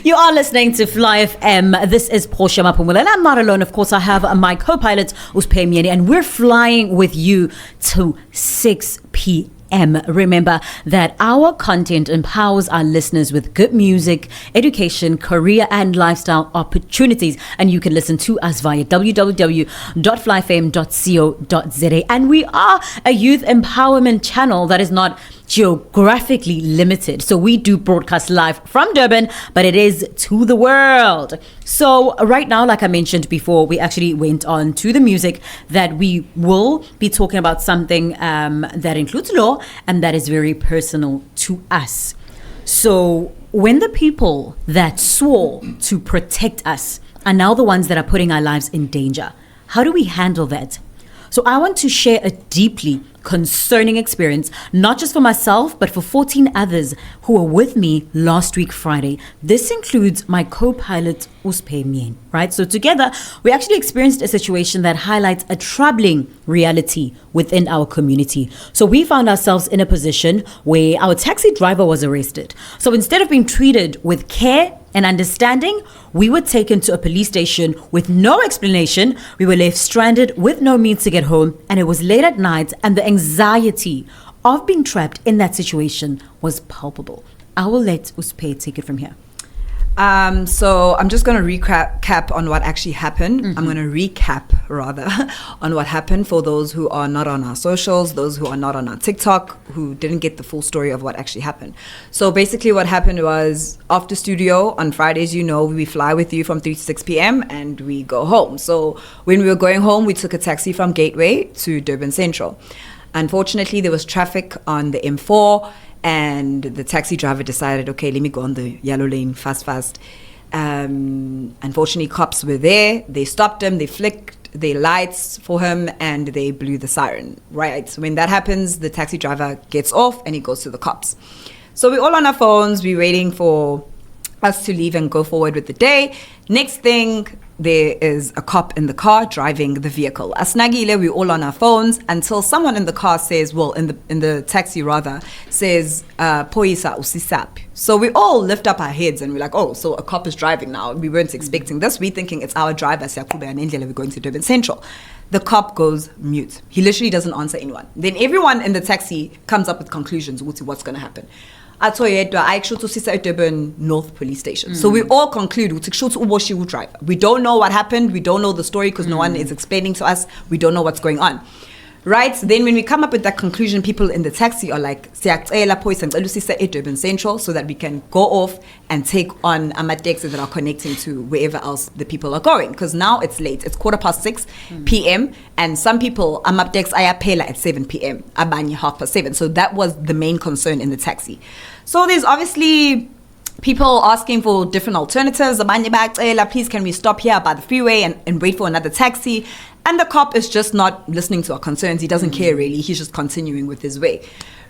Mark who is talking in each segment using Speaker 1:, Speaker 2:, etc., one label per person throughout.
Speaker 1: You are listening to Fly FM. This is Portia Maphumulo, and I'm not alone. Of course, I have my co-pilot, Sphe Myeni, and we're flying with you to 6 p.m. Remember that our content empowers our listeners with good music, education, career, and lifestyle opportunities. And you can listen to us via www.flyfm.co.za. And we are a youth empowerment channel that is not geographically limited. So we do broadcast live from Durban, but it is to the world. So right now, like I mentioned before, we actually went on to the music that we will be talking about something that includes law and that is very personal to us. So when the people that swore to protect us are now the ones that are putting our lives in danger, how do we handle that? So I want to share a deeply concerning experience, not just for myself, but for 14 others who were with me last week, Friday. This includes my co-pilot, Sphe Myeni, right? So together, we actually experienced a situation that highlights a troubling reality within our community. So we found ourselves in a position where our taxi driver was arrested. So instead of being treated with care and understanding, we were taken to a police station with no explanation. We were left stranded with no means to get home, and it was late at night, and the anxiety of being trapped in that situation was palpable. I will let Sphe take it from here.
Speaker 2: So I'm just going to recap on what actually happened. Mm-hmm. I'm going to recap rather on what happened for those who are not on our socials, those who are not on our TikTok, who didn't get the full story of what actually happened. So basically what happened was, after studio on Fridays, we fly with you from 3 to 6 p.m. and we go home. So when we were going home, we took a taxi from Gateway to Durban Central. Unfortunately, there was traffic on the M4, and the taxi driver decided, okay, let me go on the yellow lane fast. Unfortunately, cops were there. They stopped him. They flicked their lights for him, and they blew the siren, right? When that happens, the taxi driver gets off, and he goes to the cops. So we're all on our phones. We're waiting for us to leave and go forward with the day. Next thing, there is a cop in the car driving the vehicle. Asnagile, we're all on our phones until someone in the car says, in the taxi rather, says, Poisa usisap. So we all lift up our heads and we're like, oh, so a cop is driving now. We weren't expecting this. We're thinking it's our driver, Siakube and Endlela, we're going to Durban Central. The cop goes mute. He literally doesn't answer anyone. Then everyone in the taxi comes up with conclusions. What's going to happen? I actually to see Durban North Police Station. So we all conclude driver. We don't know what happened. We don't know the story because no one is explaining to us. We don't know what's going on. Right? Then when we come up with that conclusion, people in the taxi are like, Durban Central, so that we can go off and take on taxis that are connecting to wherever else the people are going. Because now it's late. It's 6:15 p.m. And some people, taxis are at 7 p.m. Abanye 7:30. So that was the main concern in the taxi. So there's obviously people asking for different alternatives. Please, can we stop here by the freeway and wait for another taxi? And the cop is just not listening to our concerns. He doesn't care really. He's just continuing with his way.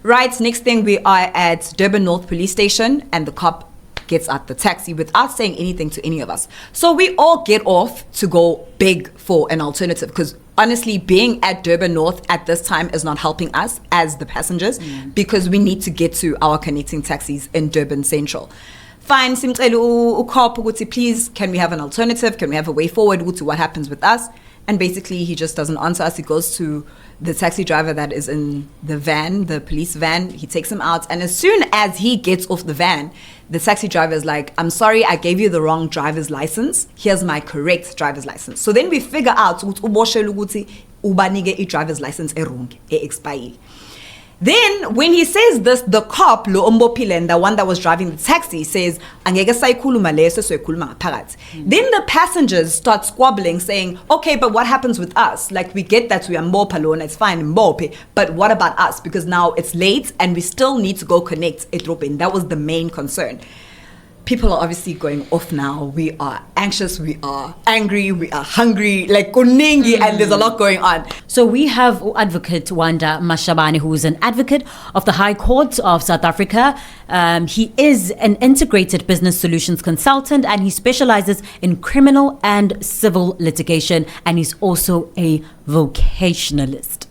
Speaker 2: Right, next thing, we are at Durban North Police Station, and the cop gets out the taxi without saying anything to any of us. So we all get off to go beg for an alternative, because honestly, being at Durban North at this time is not helping us as the passengers, because we need to get to our connecting taxis in Durban Central. Fine, please, can we have an alternative? Can we have a way forward? What happens with us? And basically, he just doesn't answer us. He goes to the taxi driver that is in the van, the police van. He takes him out. And as soon as he gets off the van, the taxi driver is like, I'm sorry, I gave you the wrong driver's license. Here's my correct driver's license. So then we figure out, ubanige driver's license expired. Then when he says this, the cop, Lo Ombopilen, the one that was driving the taxi, says, Then the passengers start squabbling, saying, okay, but what happens with us? Like, we get that we are Mbopalona, it's fine, Mbope, but what about us? Because now it's late and we still need to go connect Etropin. That was the main concern. People are obviously going off now. We are anxious, we are angry, we are hungry, like kuningi, and there's a lot going on.
Speaker 1: So we have Advocate Adv Mashabane, who is an advocate of the High Court of South Africa. He is an integrated business solutions consultant, and he specializes in criminal and civil litigation, and he's also a vocationalist.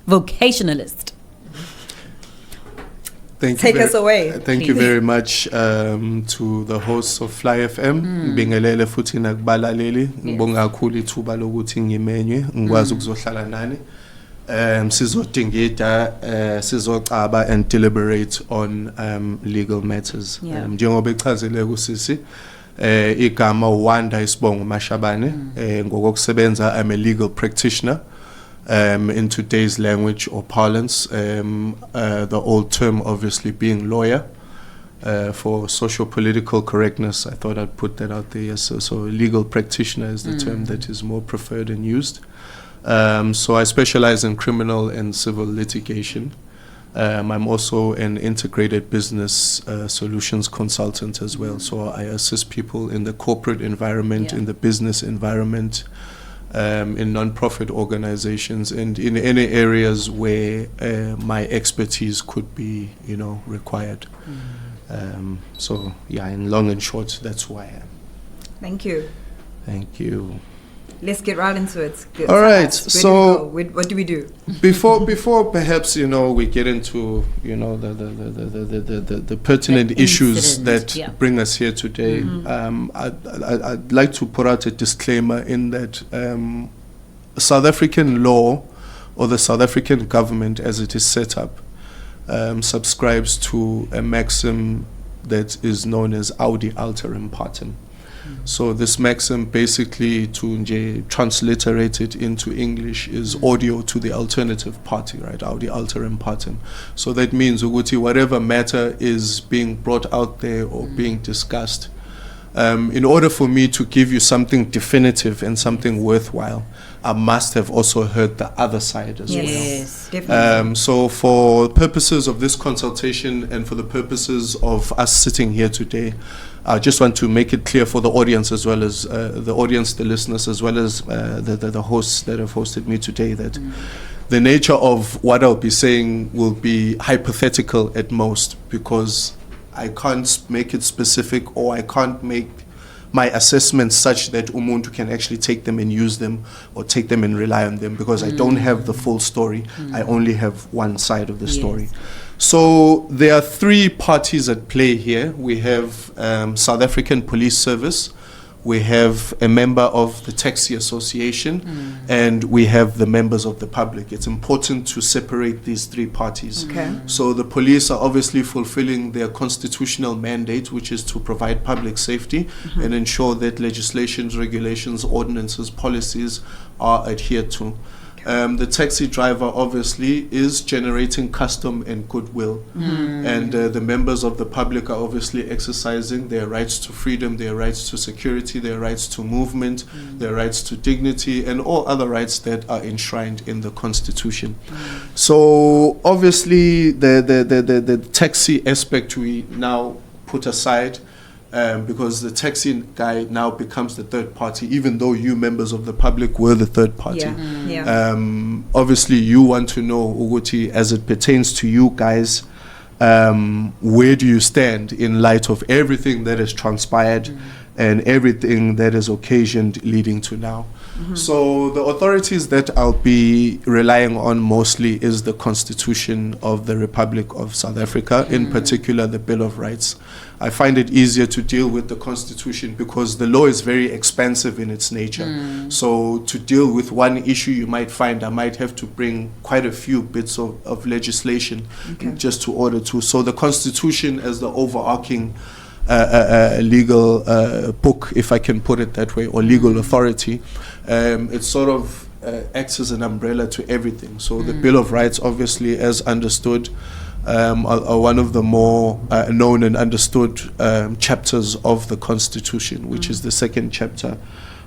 Speaker 2: Take us away.
Speaker 3: Thank you very much to the hosts of Fly FM. Bingelele futhi nakubalaleli. Ngibonga kakhulu ithuba lokuthi ngimenywe ngikwazi ukuzohlala nani. Sizodingida sizocaba and deliberate on legal matters. Njengoba echazele kusisi igama Wanda Isibongo Mashabane ngokusebenza I'm a legal practitioner. In today's language or parlance, the old term obviously being lawyer. For socio-political correctness, I thought I'd put that out there. Yes, so legal practitioner is the term that is more preferred and used. So I specialize in criminal and civil litigation. I'm also an integrated business solutions consultant as well. So I assist people in the corporate environment, in the business environment, in non-profit organizations, and in any areas where my expertise could be, required. So yeah, in long and short, that's who I am.
Speaker 2: Thank you.
Speaker 3: Thank you.
Speaker 2: Let's get right into it.
Speaker 3: All right. So
Speaker 2: what do we do?
Speaker 3: Before perhaps we get into the pertinent issues that bring us here today. I'd like to put out a disclaimer in that South African law or the South African government, as it is set up, subscribes to a maxim that is known as audi alteram partem. So this maxim, basically, to transliterate it into English, is audio to the alternative party, right? Audi alteram partem. So that means whatever matter is being brought out there or being discussed, in order for me to give you something definitive and something worthwhile, I must have also heard the other side as well.
Speaker 2: Yes, definitely.
Speaker 3: So for purposes of this consultation and for the purposes of us sitting here today, I just want to make it clear for the audience as well as the listeners, as well as the hosts that have hosted me today, that the nature of what I'll be saying will be hypothetical at most, because I can't make it specific, or I can't make my assessments such that umuntu can actually take them and use them or take them and rely on them, because I don't have the full story. I only have one side of the story. So there are three parties at play here. We have South African Police Service, we have a member of the Taxi Association, and we have the members of the public. It's important to separate these three parties.
Speaker 2: Okay.
Speaker 3: So the police are obviously fulfilling their constitutional mandate, which is to provide public safety and ensure that legislations, regulations, ordinances, policies are adhered to. The taxi driver obviously is generating custom and goodwill, and the members of the public are obviously exercising their rights to freedom, their rights to security, their rights to movement, their rights to dignity, and all other rights that are enshrined in the Constitution. So obviously the taxi aspect we now put aside, because the taxi guy now becomes the third party, even though you members of the public were the third party. Obviously, you want to know, Uguti, as it pertains to you guys, where do you stand in light of everything that has transpired and everything that is occasioned leading to now? So the authorities that I'll be relying on mostly is the Constitution of the Republic of South Africa, in particular the Bill of Rights. I find it easier to deal with the Constitution because the law is very expansive in its nature. So to deal with one issue, you might find I might have to bring quite a few bits of legislation just to order to. So the Constitution as the overarching legal book, if I can put it that way, or legal authority, it sort of acts as an umbrella to everything. So the Bill of Rights, obviously, as understood, are one of the more known and understood chapters of the Constitution, which is the second chapter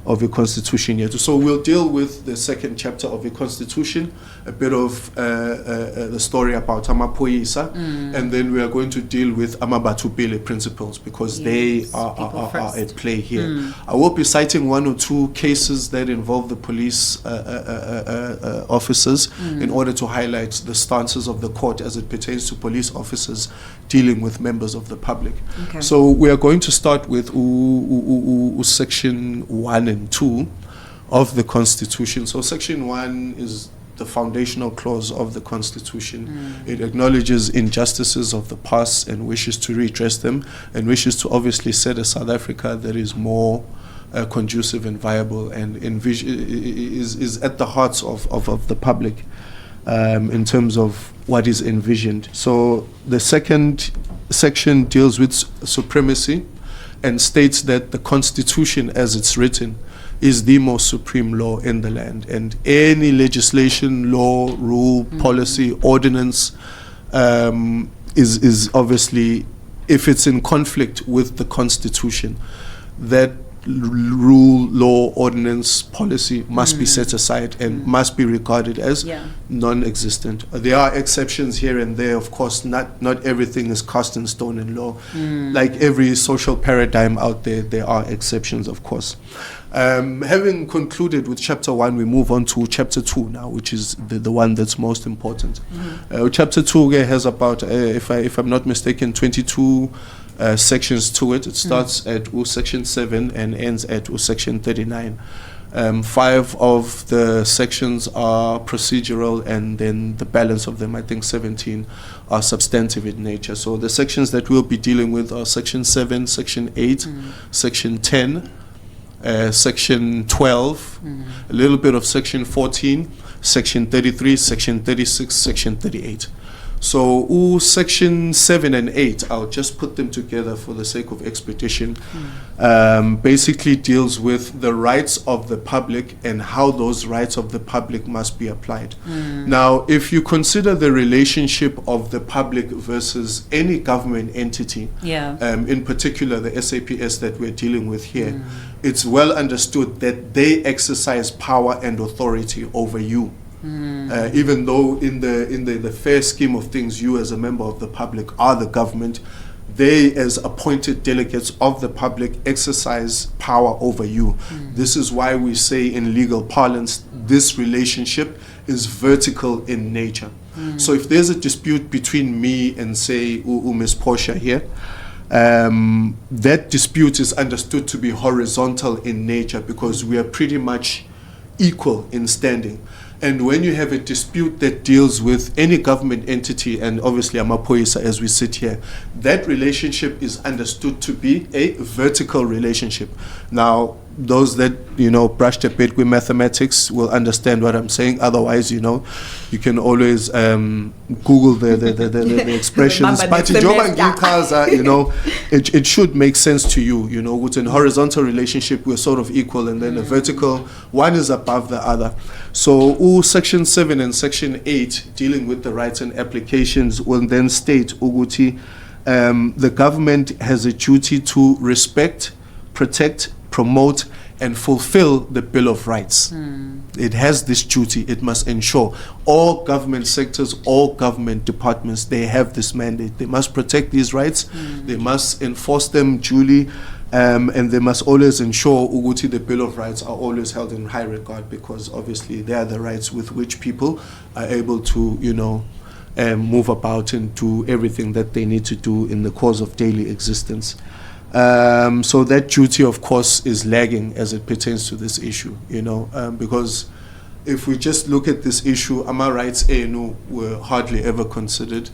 Speaker 3: of the Constitution yet. So we'll deal with the second chapter of the Constitution, a bit of the story about Amapoyisa, and then we are going to deal with Amabatubile principles, because they are at play here. I will be citing one or two cases that involve the police officers in order to highlight the stances of the court as it pertains to police officers dealing with members of the public. So we are going to start with Section 1 and 2 of the Constitution. So Section 1 is the foundational clause of the Constitution. It acknowledges injustices of the past and wishes to redress them, and wishes to obviously set a South Africa that is more conducive and viable, and is at the hearts of the public in terms of what is envisioned. So the second section deals with supremacy and states that the Constitution as it's written is the most supreme law in the land, and any legislation, law, rule, policy, ordinance is obviously, if it's in conflict with the Constitution, that rule, law, ordinance, policy must be set aside and must be regarded as non-existent. There are exceptions here and there, of course. Not everything is cast in stone in law. Like every social paradigm out there, there are exceptions, of course. Having concluded with chapter 1, we move on to chapter 2 now, which is the one that's most important. Chapter 2 has about, if I'm not mistaken, 22 sections to it. It starts at section 7 and ends at section 39. 5 of the sections are procedural, and then the balance of them, I think 17, are substantive in nature. So the sections that we'll be dealing with are section 7, section 8, section 10, section 12, a little bit of section 14, section 33, section 36, section 38. So section 7 and 8, I'll just put them together for the sake of expedition, basically deals with the rights of the public and how those rights of the public must be applied. Now, if you consider the relationship of the public versus any government entity, in particular the SAPS that we're dealing with here, it's well understood that they exercise power and authority over you. Even though in the fair scheme of things, you as a member of the public are the government, they as appointed delegates of the public exercise power over you. This is why we say in legal parlance, this relationship is vertical in nature. So if there's a dispute between me and say Miss Portia here, that dispute is understood to be horizontal in nature because we are pretty much equal in standing. And when you have a dispute that deals with any government entity, and obviously Amapoisa as we sit here, that relationship is understood to be a vertical relationship. Now, those that, brushed a bit with mathematics will understand what I'm saying. Otherwise, you can always Google the expressions. But it should make sense to you. With a horizontal relationship, we're sort of equal, and then a vertical, one is above the other. So, section 7 and section 8, dealing with the rights and applications, will then state, Uguti, the government has a duty to respect, protect, promote, and fulfill the Bill of Rights. It has this duty. It must ensure all government sectors, all government departments, they have this mandate. They must protect these rights. They must enforce them duly. And they must always ensure Uguti, the Bill of Rights are always held in high regard, because obviously they are the rights with which people are able to, move about and do everything that they need to do in the course of daily existence. So that duty, of course, is lagging as it pertains to this issue, because if we just look at this issue, Ama rights were hardly ever considered.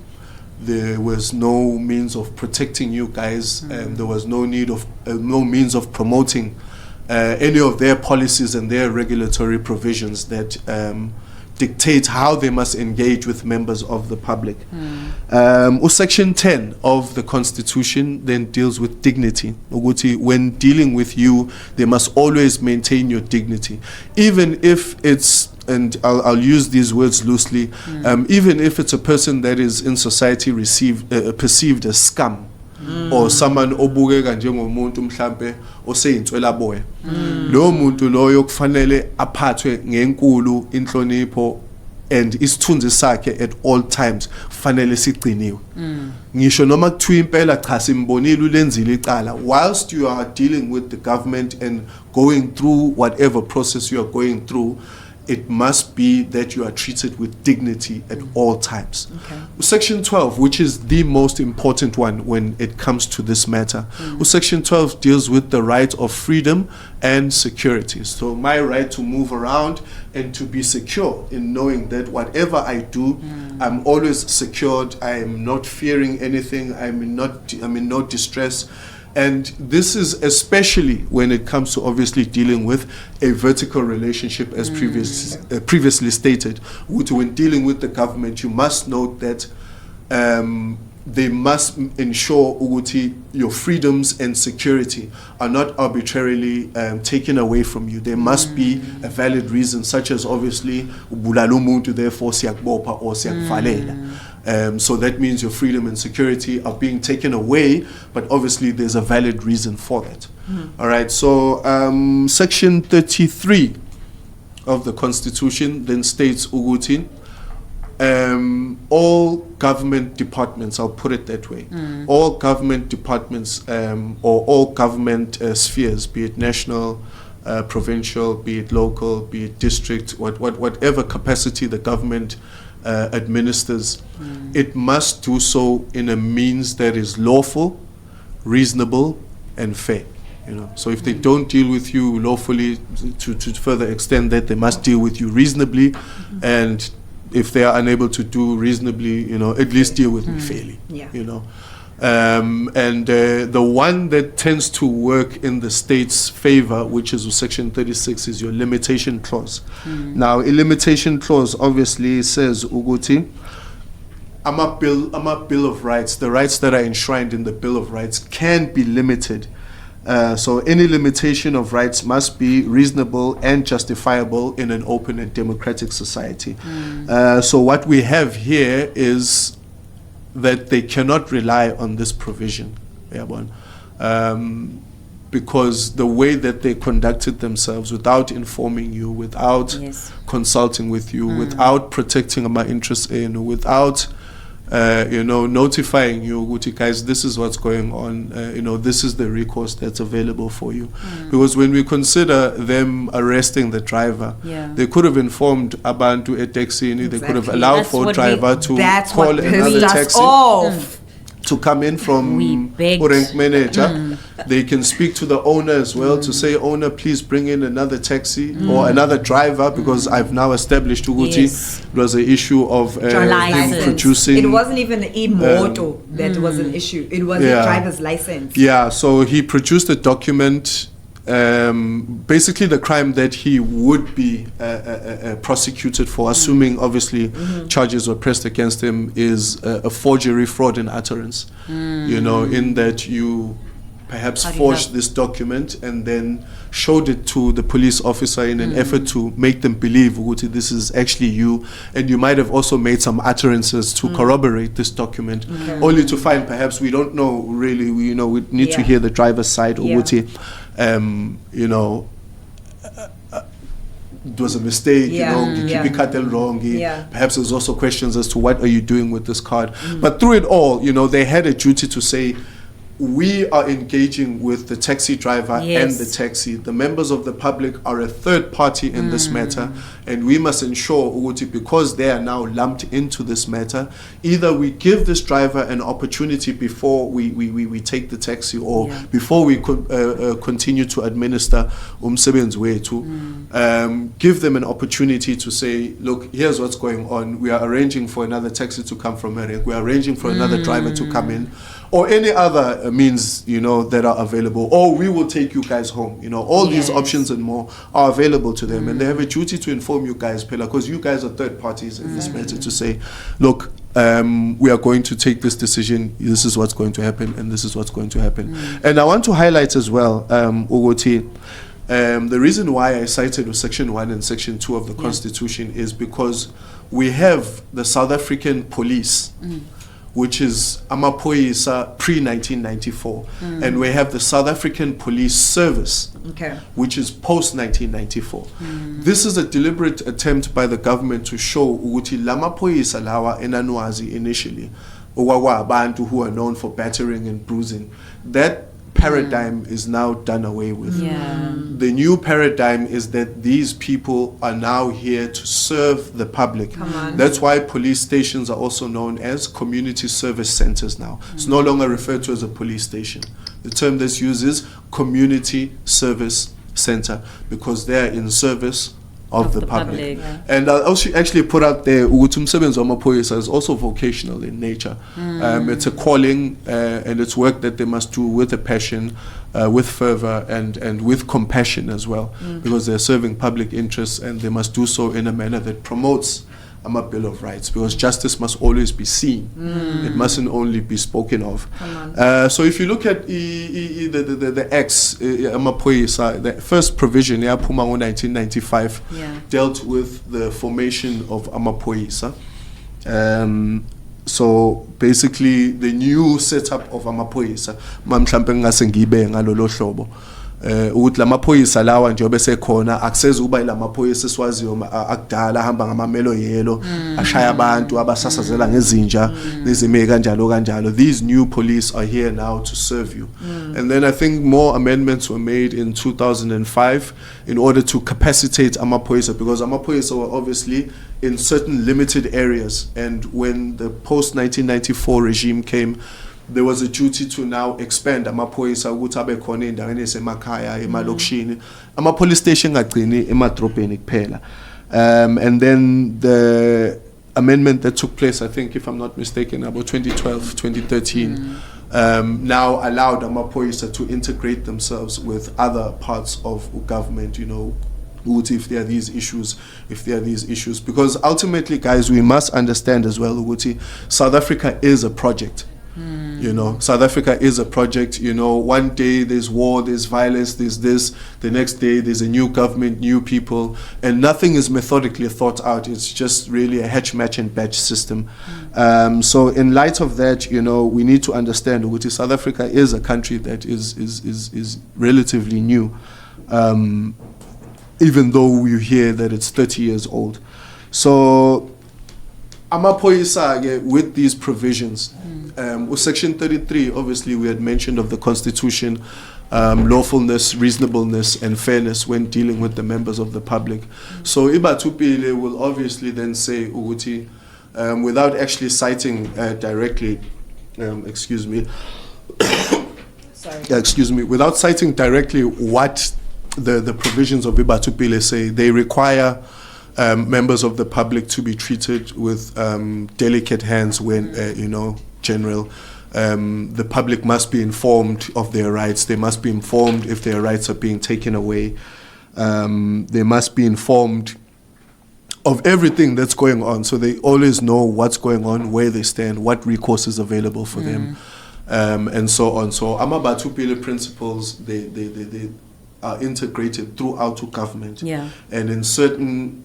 Speaker 3: There was no means of protecting you guys, and there was no need of no means of promoting any of their policies and their regulatory provisions that dictate how they must engage with members of the public. Section 10 of the Constitution then deals with dignity. When dealing with you, they must always maintain your dignity, even if it's, and I'll use these words loosely, even if it's a person that is in society perceived as scum, or someone obukeka njengomuntu mhlambe oseyintswela boya, lo muntu loyo kufanele aphathwe ngenkulu inhlonipho, and isithunzi sakhe at all times kufanele sigciniwe. Ngisho noma kuthiwa impela cha simbonile ulenzile icala, whilst you are dealing with the government and going through whatever process you are going through, it must be that you are treated with dignity at all times.
Speaker 2: Okay.
Speaker 3: Section 12, which is the most important one when it comes to this matter. Section 12 deals with the right of freedom and security. So my right to move around and to be secure in knowing that whatever I do, I'm always secured. I am not fearing anything. I'm in no distress. And this is especially when it comes to obviously dealing with a vertical relationship, as previously stated. When dealing with the government, you must note that they must ensure ukuthi your freedoms and security are not arbitrarily taken away from you. There must be a valid reason, such as obviously ubulala umuntu therefore siyakubopha or siyakuvalela. So that means your freedom and security are being taken away, but obviously there's a valid reason for that. All right, so section 33 of the Constitution then states ukuthi all government departments, I'll put it that way, all government departments or all government spheres, be it national, provincial, be it local, be it district, whatever capacity the government administers, it must do so in a means that is lawful, reasonable, and fair. You know, so if they don't deal with you lawfully, to further extend that, they must deal with you reasonably, and if they are unable to do reasonably, you know, at least deal with me fairly.
Speaker 2: Yeah.
Speaker 3: You know, and the one that tends to work in the state's favor, which is Section 36, is your limitation clause. Now, a limitation clause obviously says ukuthi a bill of rights, the rights that are enshrined in the Bill of Rights can be limited. So any limitation of rights must be reasonable and justifiable in an open and democratic society. So what we have here is that they cannot rely on this provision, because the way that they conducted themselves without informing you, without consulting with you, without protecting my interests without notifying you, guys, this is what's going on, this is the recourse that's available for you. Because when we consider them arresting the driver, they could have informed abantu at taxi, they could have allowed for driver to call another taxi to come in from rank manager. They can speak to the owner as well to say, owner, please bring in another taxi or another driver, because I've now established it was an issue of him producing.
Speaker 2: It wasn't even an e-moto that was an issue. It was a driver's license.
Speaker 3: Yeah, so he produced a document, basically the crime that he would be prosecuted for, assuming obviously charges were pressed against him, is a forgery, fraud, and utterance. In that you perhaps forged this document and then showed it to the police officer in an effort to make them believe this is actually you, and you might have also made some utterances to corroborate this document, only to find perhaps we don't know really, we need to hear the driver's side, it was a mistake, you cut them wrong. Perhaps there's also questions as to what are you doing with this card. But through it all, they had a duty to say, we are engaging with the taxi driver and the taxi. The members of the public are a third party in this matter, and we must ensure, because they are now lumped into this matter, either we give this driver an opportunity before we take the taxi, or before we continue to administer umsebenzi wethu, give them an opportunity to say, look, here's what's going on. We are arranging for another taxi to come from Merrick. We are arranging for another driver to come in, or any other means, that are available, or we will take you guys home. All these options and more are available to them, and they have a duty to inform you guys, because you guys are third parties in this matter, to say, look, we are going to take this decision, this is what's going to happen, and this is what's going to happen. And I want to highlight as well, Ugoti, the reason why I cited Section 1 and Section 2 of the Constitution is because we have the South African police, which is Amapoisa pre-1994. And we have the South African Police Service, which is post-1994. This is a deliberate attempt by the government to show ukuthi lamapoisa lawa enanwazi initially, abantu who are known for battering and bruising, that paradigm is now done away with.
Speaker 1: Yeah.
Speaker 3: The new paradigm is that these people are now here to serve the public.
Speaker 2: Come on.
Speaker 3: That's why police stations are also known as community service centers now. It's no longer referred to as a police station. The term that's used is community service center, because they're in service of the public.
Speaker 1: Yeah.
Speaker 3: And I'll also actually put out there, ukuthi umsebenzi wamaphoyisa is also vocational in nature. It's a calling, and it's work that they must do with a passion, with fervor, and with compassion as well, because they're serving public interests, and they must do so in a manner that promotes a Bill of Rights, because justice must always be seen. It mustn't only be spoken of. So if you look at the Acts, the first provision, Puma 1995, dealt with the formation of Amaphoyisa. So basically, the new setup of Amaphoyisa, mhlawumbe ngase ngibe ngalolo hlobo. Ukuthi lamaphoyisa lawa njengoba sekhona akusezi uba lamaphoyisa esiwaziyo akudala ahamba ngamamelo yelo ashaya abantu abasasazela ngezinja nezime kanjalo kanjalo. These new police are here now to serve you. And then I think more amendments were made in 2005 in order to capacitate amaphoyisa, because amaphoyisa were obviously in certain limited areas, and when the post 1994 regime came, there was a duty to now expand amaphoyisa ukuthi abe khona endaweni esemakhaya emalokishini, ama-police station ngagcini emadrobheni kuphela. And then the amendment that took place, I think if I'm not mistaken, about 2012, 2013, now allowed amaphoyisa to integrate themselves with other parts of government, you know, if there are these issues, because ultimately, guys, we must understand as well, Uguti, South Africa is a project. You know, South Africa is a project. You know, one day there's war, there's violence, there's this. The next day there's a new government, new people, and nothing is methodically thought out. It's just really a hatch, match, and batch system. So in light of that, you know, we need to understand that South Africa is a country that is relatively new, even though we hear that it's 30 years old. So amaphoyisa with these provisions, with Section 33, obviously we had mentioned of the Constitution, lawfulness, reasonableness, and fairness when dealing with the members of the public. So Ibatupile will obviously then say, Uguti, without actually citing directly, without citing directly what the provisions of Ibatupile say, they require members of the public to be treated with delicate hands when, you know, general. The public must be informed of their rights. They must be informed if their rights are being taken away. They must be informed of everything that's going on, so they always know what's going on, where they stand, what recourse is available for them, and so on. So Amabatupile principles, they are integrated throughout government, and in certain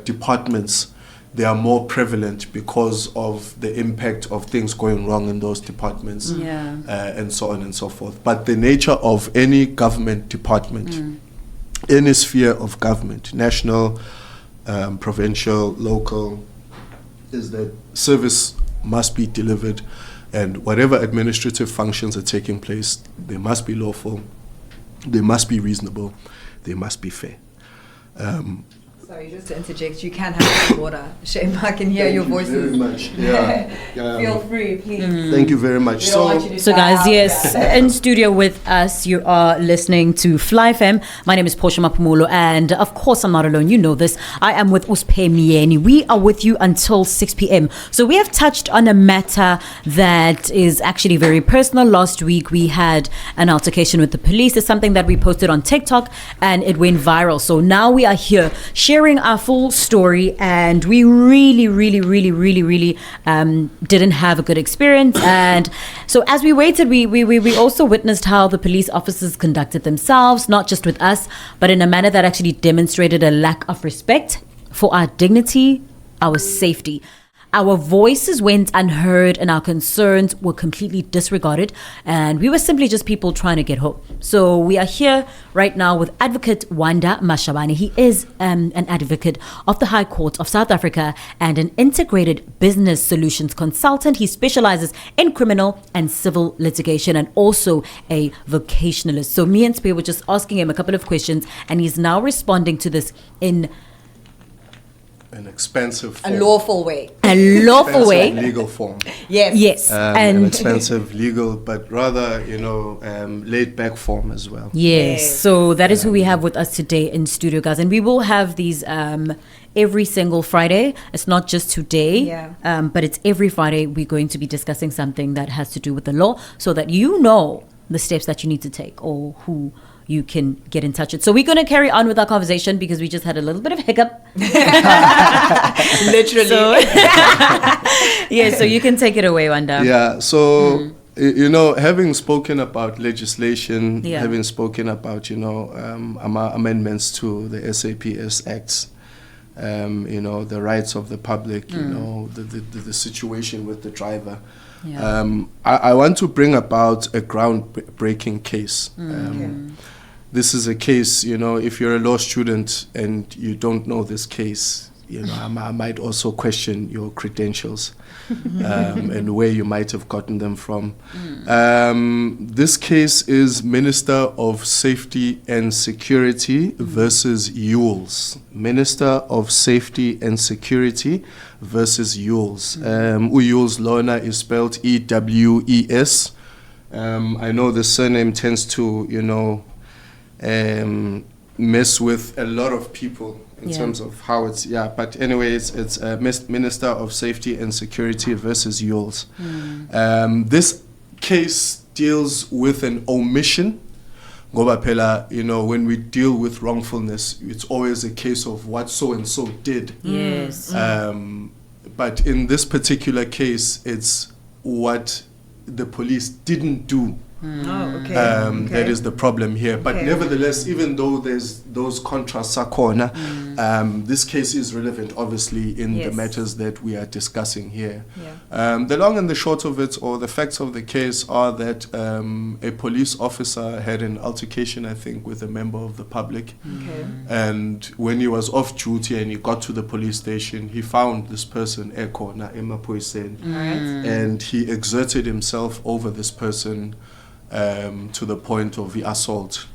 Speaker 3: departments they are more prevalent because of the impact of things going wrong in those departments, and so on and so forth. But the nature of any government department, any sphere of government, national, provincial, local, is that service must be delivered, and whatever administrative functions are taking place, they must be lawful, they must be reasonable, they must be fair.
Speaker 2: Sorry, just to interject, you can have some water. Shame, I can hear your voices.
Speaker 3: Thank you very much.
Speaker 2: Feel free, please.
Speaker 3: Thank you very much.
Speaker 1: So guys, yes, in studio with us, you are listening to Fly FM. My name is Portia Maphumulo, and of course I'm not alone, you know this. I am with Sphe Myeni. We are with you until 6 p.m. So we have touched on a matter that is actually very personal. Last week we had an altercation with the police. It's something that we posted on TikTok and it went viral. So now we are here sharing our full story, and we really didn't have a good experience. And so as we waited, we also witnessed how the police officers conducted themselves, not just with us, but in a manner that actually demonstrated a lack of respect for our dignity, our safety. our voices went unheard and our concerns were completely disregarded, and we were simply just people trying to get home. So we are here right now with Advocate Adv Mashabane. He is an advocate of the High Court of South Africa and an integrated business solutions consultant. He specializes in criminal and civil litigation and also a vocationalist. So me and Sphe were just asking him a couple of questions, and he's now responding to this in
Speaker 3: an expensive form.
Speaker 2: A lawful way.
Speaker 1: a lawful
Speaker 3: Expensive
Speaker 1: way.
Speaker 3: legal form.
Speaker 2: Yes.
Speaker 1: Yes.
Speaker 3: An
Speaker 1: And
Speaker 3: expensive legal, but rather, laid back form as well.
Speaker 1: yes.
Speaker 2: Yes.
Speaker 1: So that is who we have with us today in studio, guys. And we will have these every single Friday. It's not just today, but it's every Friday. We're going to be discussing something that has to do with the law so that you know the steps that you need to take or who you can get in touch with. So we're going to carry on with our conversation because we just had a little bit of hiccup.
Speaker 2: Literally.
Speaker 1: So, so you can take it away, Wanda.
Speaker 3: Yeah, so, having spoken about legislation,
Speaker 1: Yeah.
Speaker 3: having spoken about, amendments to the SAPS Acts, the rights of the public, the situation with the driver.
Speaker 1: Yeah.
Speaker 3: I want to bring about a groundbreaking case. This is a case, if you're a law student and you don't know this case, I might also question your credentials and where you might have gotten them from. This case is Minister of Safety and Security versus Yules. Minister of Safety and Security versus Yules. Yules Lona is spelled E-W-E-S. I know the surname tends to, mess with a lot of people in terms of how it's, but anyways, it's Minister of Safety and Security versus Yules. This case deals with an omission. Ngoba phela, when we deal with wrongfulness, it's always a case of what so-and-so did.
Speaker 1: Yes.
Speaker 3: But in this particular case, it's what the police didn't do. That is the problem here. But nevertheless, even though there's those contrasts are corner, this case is relevant, obviously, in the matters that we are discussing here. The long and the short of it, or the facts of the case, are that a police officer had an altercation, I think, with a member of the public. And when he was off duty and he got to the police station, he found this person, and he exerted himself over this person to the point of the assault.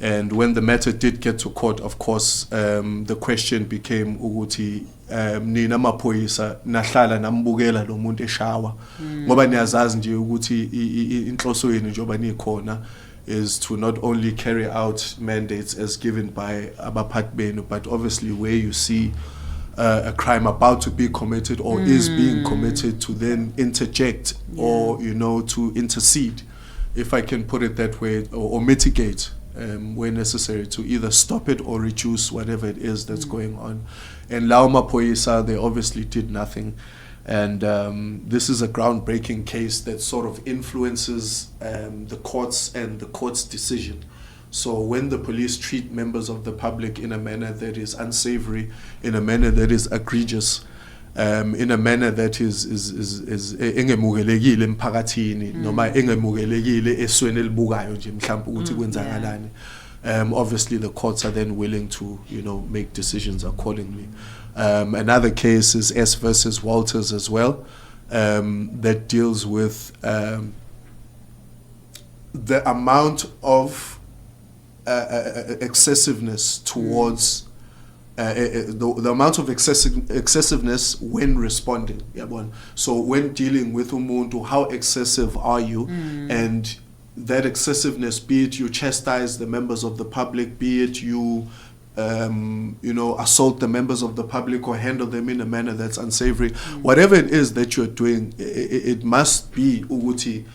Speaker 3: And when the matter did get to court, of course, the question became ukuthi nina maphoyisa nahlala nambukela lo muntu eshawa ngoba niyazazi nje ukuthi inhloso yenu njoba nikhona is to not only carry out mandates as given by abaphathi benu, but obviously where you see a crime about to be committed or is being committed, to then interject or to intercede, if I can put it that way, or mitigate where necessary, to either stop it or reduce whatever it is that's going on. And Lao Mapoyisa, they obviously did nothing. And this is a groundbreaking case that sort of influences the courts and the court's decision. So when the police treat members of the public in a manner that is unsavory, in a manner that is egregious, in a manner that is engemukelekile emphakathini noma engemukelekile esweni elibukayo nje mhlawumbe ukuthi kwenzakalani, obviously the courts are then willing to make decisions accordingly. Another case is S versus Walters as well, that deals with the amount of excessiveness towards the amount of excessiveness when responding. So when dealing with umuntu, how excessive are you? And that excessiveness, be it you chastise the members of the public, be it you assault the members of the public or handle them in a manner that's unsavory, whatever it is that you're doing, it must be ukuthi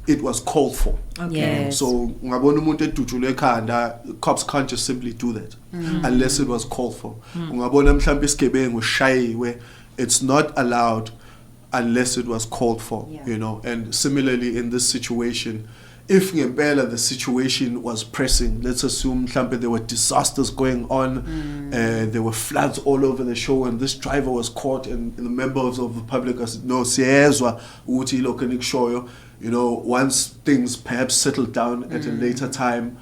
Speaker 3: it was called for.
Speaker 1: Yes.
Speaker 3: So ngabona umuntu edutshulwe ekhanda, cops can't just simply do that unless it was called for. Ungabona mhlawumbe isigebengu shayiwe, it's not allowed unless it was called for. And similarly in this situation, if ngempela the situation was pressing, let's assume there were disasters going on, there were floods all over the show, and this driver was caught, and the members of the public said, no, siyezwa ukuthi lokho nikushoyo, you know, once things perhaps settle down at a later time,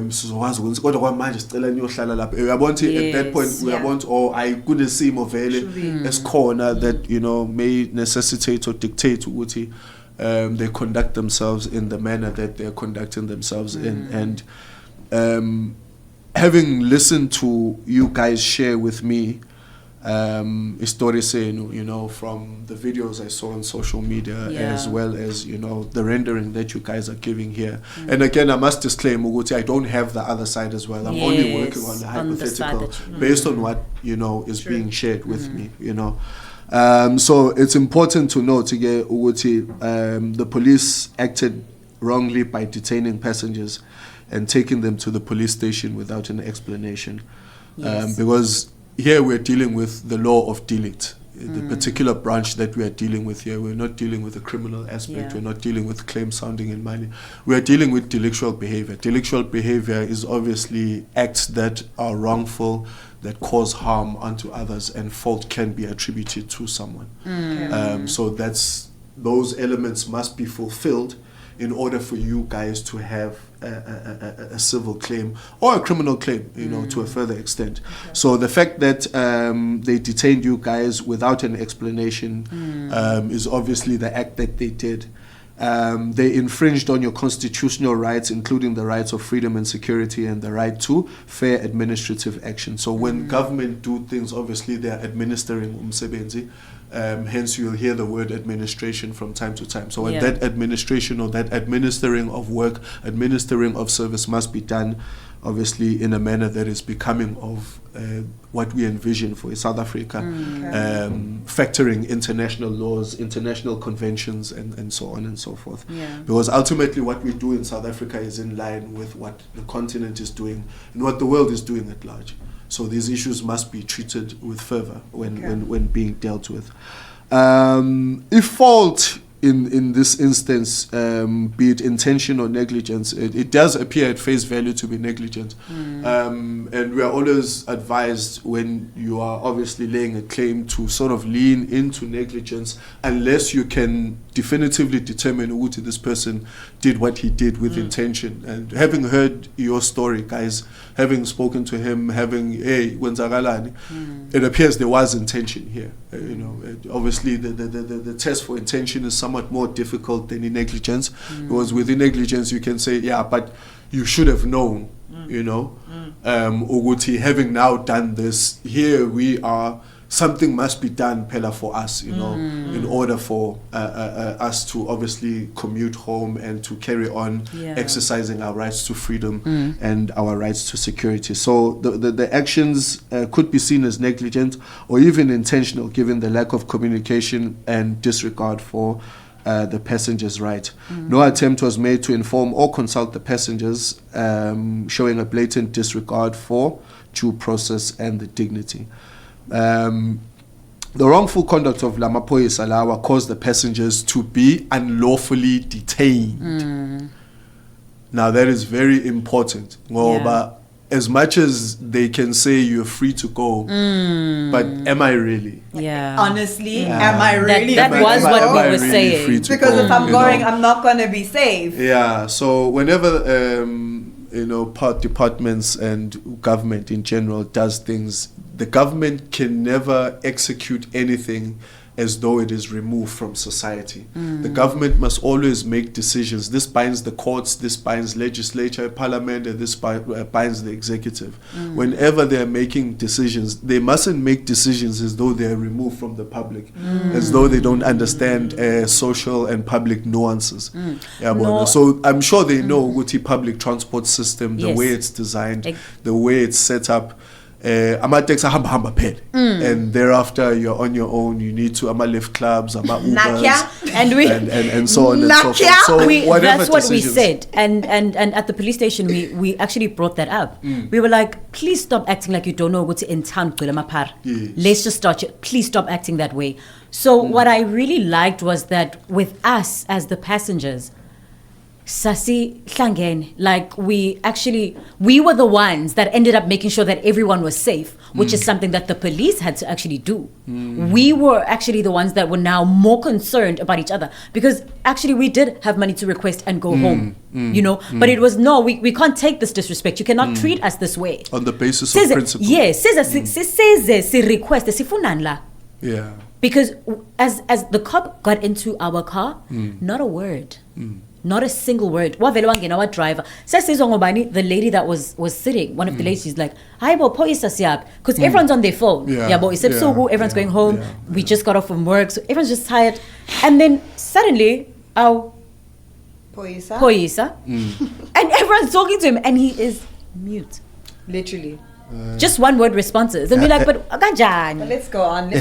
Speaker 3: sizokwazi ukuthi kodwa kwamanje sicela niyohlala lapha uyabona at that point uyabona or ayikunesimo vele esikhona that, you know, may necessitate or dictate ukuthi they conduct themselves in the manner that they're conducting themselves in. And having listened to you guys share with me story saying, you know, from the videos I saw on social media, as well as, you know, the rendering that you guys are giving here. And again, I must disclaim, Uguti, I don't have the other side as well. I'm only working on the hypothetical based on what, you know, is being shared with me, you know. So it's important to note, Uguti, the police acted wrongly by detaining passengers and taking them to the police station without an explanation. Because here we're dealing with the law of delict, the particular branch that we are dealing with here. We're not dealing with the criminal aspect. We're not dealing with claim sounding and money. We are dealing with delictual behavior. Delictual behavior is obviously acts that are wrongful, that cause harm unto others, and fault can be attributed to someone. So those elements must be fulfilled in order for you guys to have a civil claim or a criminal claim, you know, to a further extent. So the fact that they detained you guys without an explanation is obviously the act that they did. They infringed on your constitutional rights, including the rights of freedom and security and the right to fair administrative action. So when government do things, obviously they are administering umsebenzi. Hence you'll hear the word administration from time to time. So that administration or that administering of work, administering of service must be done obviously in a manner that is becoming of what we envision for South Africa, factoring international laws, international conventions, and so on and so forth. Because ultimately what we do in South Africa is in line with what the continent is doing and what the world is doing at large. So these issues must be treated with fervor when being dealt with. If fault in this instance, be it intention or negligence, it does appear at face value to be negligent. And we are always advised when you are obviously laying a claim to sort of lean into negligence unless you can definitively determine who this person did what he did with intention. And having heard your story, guys, having spoken to him, having, hey, wenzakalani, it appears there was intention here. You know, obviously the test for intention is somewhat more difficult than in negligence, because within negligence you can say, yeah, but you should have known, you know, Uguti, having now done this, here we are, something must be done, Pella, for us, you know, in order for us to obviously commute home and to carry on exercising our rights to freedom and our rights to security. So the actions could be seen as negligent or even intentional, given the lack of communication and disregard for the passenger's right. No attempt was made to inform or consult the passengers, showing a blatant disregard for due process and the dignity. The wrongful conduct of Lamapoyisa Lawa caused the passengers to be unlawfully detained. Now that is very important. But as much as they can say you're free to go, but am I really?
Speaker 2: Honestly, am I really?
Speaker 1: That was what we were saying.
Speaker 2: Because if I'm going, I'm not going to be safe.
Speaker 3: So whenever you know, departments and government in general does things, the government can never execute anything as though it is removed from society. The government must always make decisions. This binds the courts, this binds legislature, parliament, and this binds the executive. Whenever they're making decisions, they mustn't make decisions as though they're removed from the public, as though they don't understand social and public nuances. So I'm sure they know Uguti public transport system, the way it's designed, the way it's set up. And thereafter you're on your own. You need to lift clubs, Ubers, and so on and so forth. So
Speaker 1: that's what we said. And at the police station we actually brought that up. We were like, please stop acting like you don't know what's in town. Let's just start. Please stop acting that way. So what I really liked was that with us as the passengers, Sasi Hlangene, like we were the ones that ended up making sure that everyone was safe, which is something that the police had to actually do. We were actually the ones that were now more concerned about each other, because actually we did have money to request and go home, but it was, no, we can't take this disrespect. You cannot treat us this way.
Speaker 3: On the basis of principle.
Speaker 1: Yes, se request, sifunani la.
Speaker 3: Yeah.
Speaker 1: Because as the cop got into our car, not a word. Not a single word. Our driver. The lady that was sitting, one of the ladies, she's like, "Hi, bo, because everyone's on their phone. Everyone's going home. We just got off from work, so everyone's just tired. And then suddenly, our Poisa, and everyone's talking to him, and he is mute.
Speaker 2: Literally.
Speaker 1: Just one word responses. And we're like, but
Speaker 2: let's go on.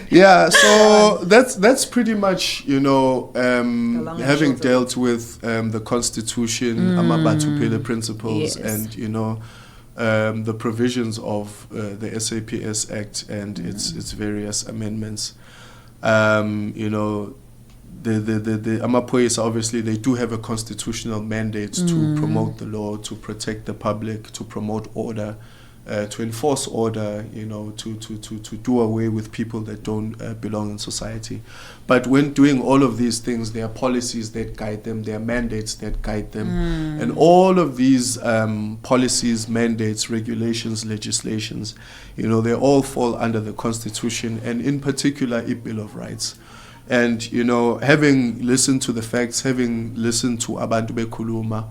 Speaker 3: Yeah, so that's pretty much, having dealt with the Constitution, Amabatupele principles, and the provisions of the SAPS Act and its various amendments. The Amapoyesa, obviously, they do have a constitutional mandate to promote the law, to protect the public, to promote order, to enforce order, to do away with people that don't belong in society. But when doing all of these things, there are policies that guide them, there are mandates that guide them. And all of these policies, mandates, regulations, legislations, they all fall under the Constitution, and in particular, a Bill of Rights. And, having listened to the facts, having listened to Abantu Bekhuluma,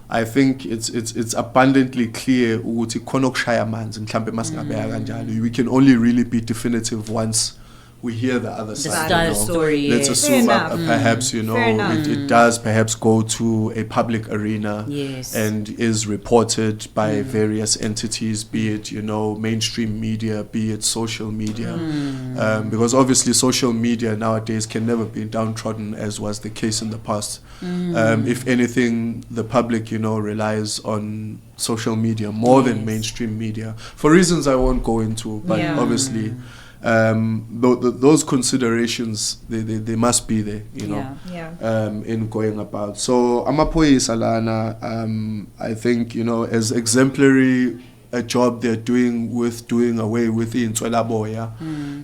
Speaker 3: I think it's abundantly clear ukuthi khona okushaya amanzi mhlambe masingabeka kanjalo. We can only really be definitive once we hear the other side.
Speaker 1: Story.
Speaker 3: Let's assume perhaps it does perhaps go to a public arena and is reported by various entities, be it mainstream media, be it social media, because obviously social media nowadays can never be downtrodden as was the case in the past. If anything, the public relies on social media more than mainstream media for reasons I won't go into, but obviously those considerations they must be there, in going about. So Amapoyesa lana, I think as exemplary a job they're doing with doing away with the Intswelaboya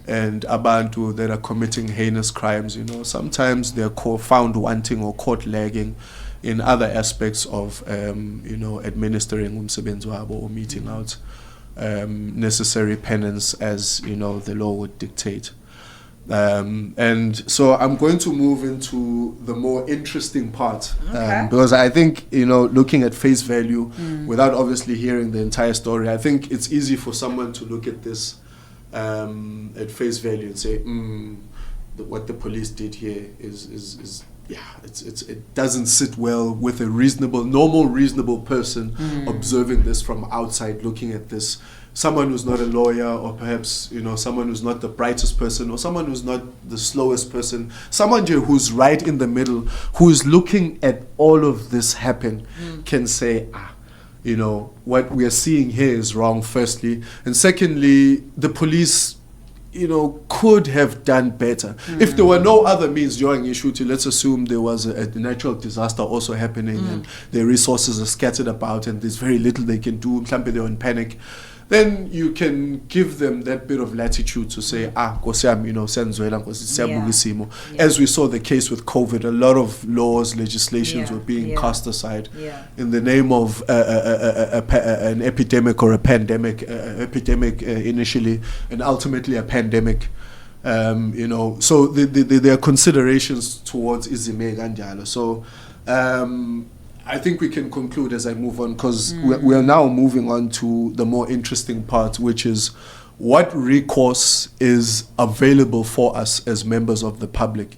Speaker 3: and Abantu that are committing heinous crimes. Sometimes they're found wanting or caught lagging in other aspects of administering umsebenzi wabo or meting out necessary penance as the law would dictate. And so I'm going to move into the more interesting part, because I think looking at face value without obviously hearing the entire story, I think it's easy for someone to look at this at face value and say what the police did here is it doesn't sit well with a normal reasonable person observing this from outside, looking at this. Someone who's not a lawyer, or perhaps someone who's not the brightest person, or someone who's not the slowest person, someone who's right in the middle, who's looking at all of this happen, can say, what we are seeing here is wrong, firstly, and secondly, the police could have done better. If there were no other means during issue, let's assume there was a natural disaster also happening and their resources are scattered about and there's very little they can do, they're in panic, then you can give them that bit of latitude to say, as we saw the case with COVID, a lot of laws, legislations were being cast aside in the name of an epidemic or a pandemic, initially, and ultimately a pandemic. So there are considerations towards Izime Ganjalo. So I think we can conclude as I move on, because we are now moving on to the more interesting part, which is what recourse is available for us as members of the public.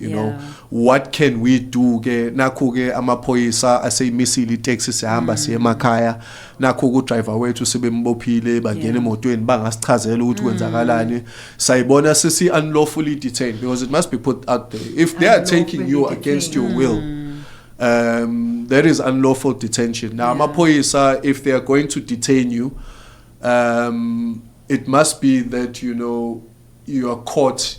Speaker 3: What can we do? Nakuge amapoyisa aseyimisile itaxi sihamba siya emakhaya, nakho driver wethu sibembophile bangena emotweni bangasichazela ukuthi kwenzakalani, sayibona sisi unlawfully detained, because it must be put out there. If they are taking you against your will, that is unlawful detention. Now, Amapoyesa, if they are going to detain you, it must be that you are caught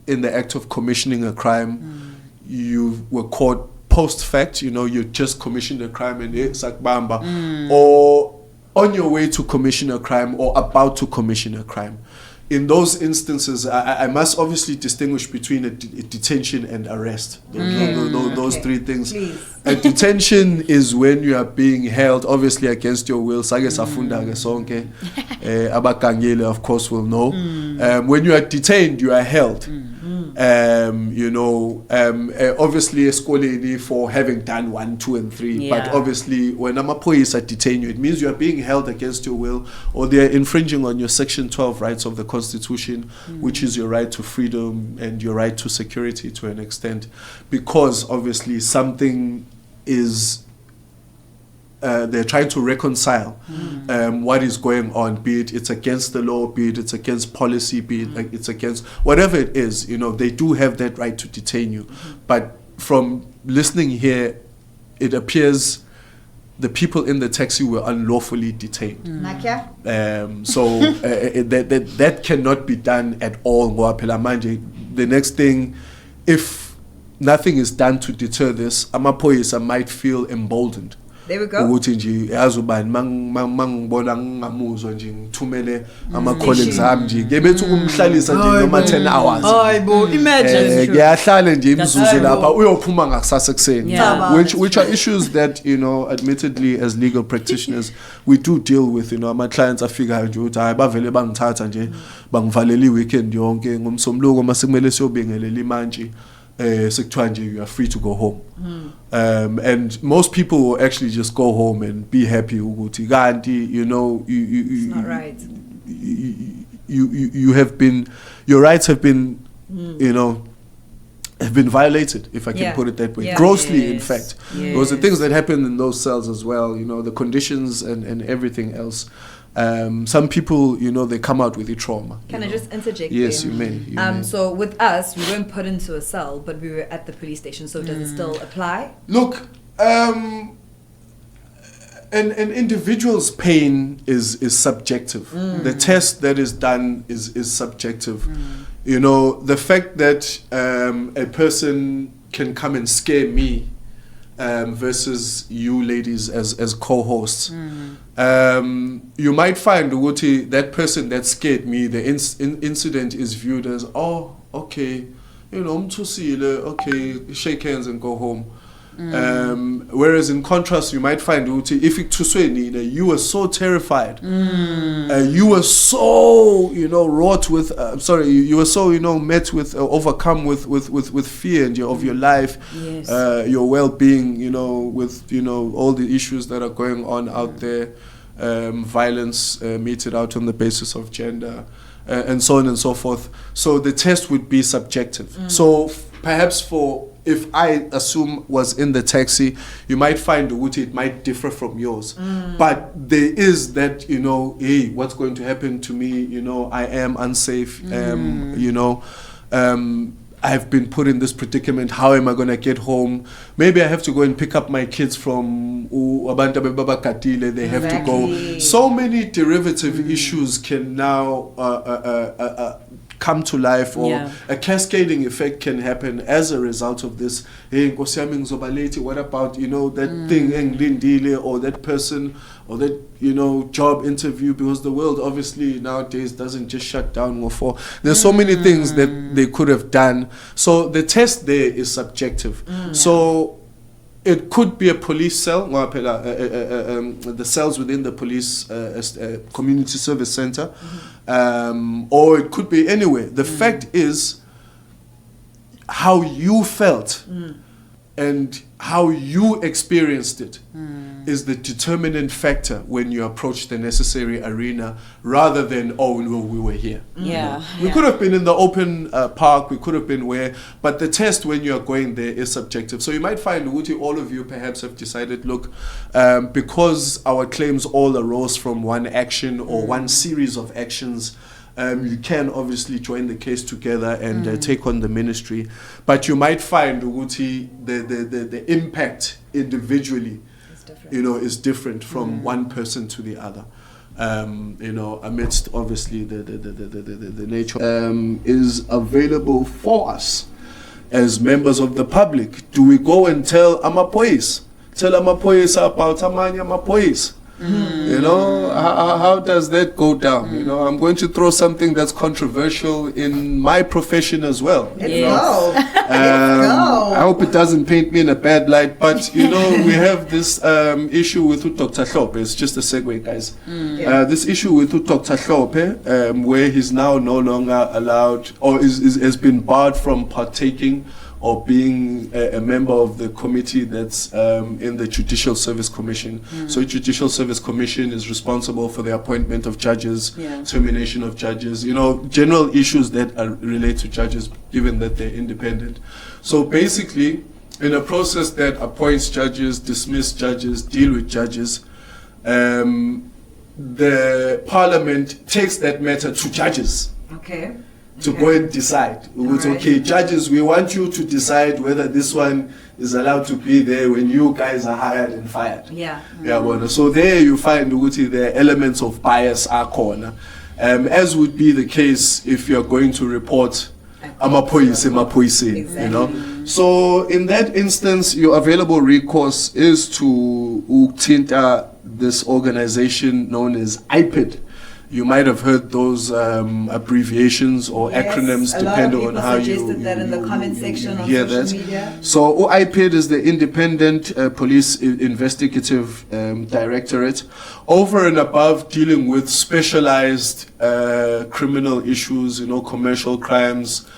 Speaker 3: in the act of commissioning a crime, you were caught post fact, you just commissioned a crime and it's like bamba, or on your way to commission a crime or about to commission a crime. In those instances, I must obviously distinguish between a detention and arrest. Those three things.
Speaker 2: Please.
Speaker 3: A detention is when you are being held, obviously against your will. Sake safunda ke sonke. Abakangele, of course, will know. When you are detained, you are held. Obviously eskoleni for having done 1, 2, and 3. But obviously, when amapoyisa detain you, it means you are being held against your will, or they are infringing on your Section 12 rights of the Constitution, which is your right to freedom and your right to security to an extent, because obviously something is. They're trying to reconcile what is going on, be it's against the law, be it's against policy, be it's against whatever it is. They do have that right to detain you. But from listening here, it appears the people in the taxi were unlawfully detained. So that cannot be done at all. The next thing, if nothing is done to deter this, amapoyisa might feel emboldened.
Speaker 2: There we go.
Speaker 3: Ukuthi nje yazubani mangibona ngingamuzwa nje ngithumele ama colleagues ami nje ngebethi ukumhlalisa nje noma 10 hours.
Speaker 2: Hayibo, imagine.
Speaker 3: Ngiyahlala nje imzuzu lapha uyophuma ngakusasa ekseni. Which are issues that admittedly as legal practitioners we do deal with. Ama clients afikayo nje uthi hayi bavele bangithatha nje bangivalela iweekend yonke ngomsombuluko masekumele siyobingelela imantshi. You are free to go home. And most people will actually just go home and be happy. It's
Speaker 2: not right.
Speaker 3: You have been, your rights have been, have been violated, if I can put it that way. Grossly, in fact. Those are things that happen in those cells as well, the conditions and everything else. Some people, they come out with a trauma.
Speaker 2: Can I just interject?
Speaker 3: Yes,
Speaker 2: there?
Speaker 3: you may.
Speaker 2: So with us, we weren't put into a cell, but we were at the police station. So does it still apply?
Speaker 3: Look, an individual's pain is subjective. The test that is done is subjective. The fact that a person can come and scare me versus you ladies as co-hosts. You might find that person that scared me, the incident is viewed as, oh, okay, okay, shake hands and go home. Whereas in contrast, you might find if you were so terrified, you were so wrought with you were so met with overcome with fear and of your life, your well-being, with all the issues that are going on out there, violence meted out on the basis of gender, and so on and so forth. So the test would be subjective. So perhaps if I assume was in the taxi, you might find it might differ from yours. But there is that, hey, what's going to happen to me? I am unsafe. I've been put in this predicament. How am I going to get home? Maybe I have to go and pick up my kids from Abantu Baba Katile. They have to go. So many derivative issues can now come to life, or a cascading effect can happen as a result of this. Hey, what about that thing or that person or that job interview? Because the world obviously nowadays doesn't just shut down. There's so many things that they could have done. So the test there is subjective. So it could be a police cell, the cells within the police community service center, or it could be anywhere. The fact is how you felt and how you experienced it is the determinant factor when you approach the necessary arena, rather than, we were here. We could have been in the open park, we could have been where, but the test when you are going there is subjective. So you might find, all of you perhaps have decided, look, because our claims all arose from one action or one series of actions, you can obviously join the case together and take on the ministry, but you might find the impact individually is different from one person to the other. amidst obviously the nature, is available for us as members of the public. Do we go and tell amapoyisa about amanye amapoyisa? How does that go down? I'm going to throw something that's controversial in my profession as well.
Speaker 2: Let's go.
Speaker 3: I hope it doesn't paint me in a bad light, but we have this issue with Dr. Hlophe. It's just a segue, guys. This issue with Dr. Hlophe, where he's now no longer allowed, or has been barred from partaking or being a member of the committee that's in the Judicial Service Commission. So Judicial Service Commission is responsible for the appointment of judges, termination of judges, general issues that relate to judges, given that they're independent. So basically, in a process that appoints judges, dismiss judges, deal with judges, the Parliament takes that matter to judges. To go and decide. Okay, judges, we want you to decide whether this one is allowed to be there when you guys are hired and fired. So there you find there are elements of bias are corner. As would be the case if you're going to report amapoyise. So in that instance, your available recourse is to utinta this organization known as IPID. You might have heard those abbreviations or acronyms, depending on how you
Speaker 2: that in the comment section on
Speaker 3: hear
Speaker 2: social
Speaker 3: that.
Speaker 2: Media.
Speaker 3: So OIPID is the Independent Police Investigative Directorate, over and above dealing with specialized criminal issues, commercial crimes,